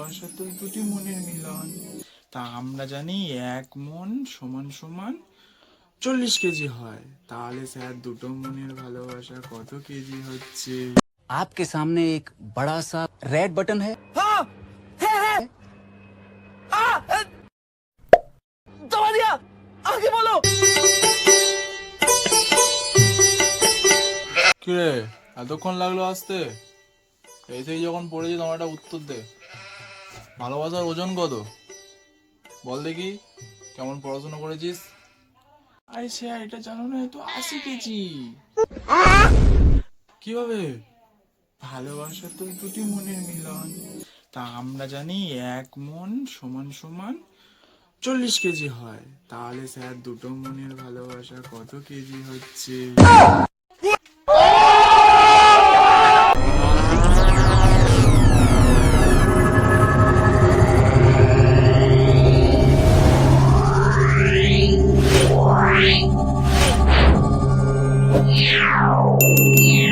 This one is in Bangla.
ভালোবাসা তো দুটি মনের মিলন। তা আমরা জানি এক মন সমান সমান 40 কেজি হয়, তাহলে স্যার দুটো মনের ভালোবাসা কত কেজি হচ্ছে? आपके सामने एक बड़ा सा रेड बटन है। हाँ, है। दबा दिया, आगे बोलो। কিরে, এতক্ষণ লাগলো আসতে? এই থেকে যখন পড়েছি তোমার একটা উত্তর দে। ভালোবাসার ওজন কত বল দেখি, কেমন পড়াশোনা করেছিস? আরে স্যার এটা জানো না, তো 80 কেজি। কিভাবে? ভালোবাসা তো দুটি মনের মিলন। তা আমরা জানি এক মন সমান সমান 40 কেজি হয়, তাহলে স্যার দুটো মনের ভালোবাসা কত কেজি হচ্ছে? Yeah.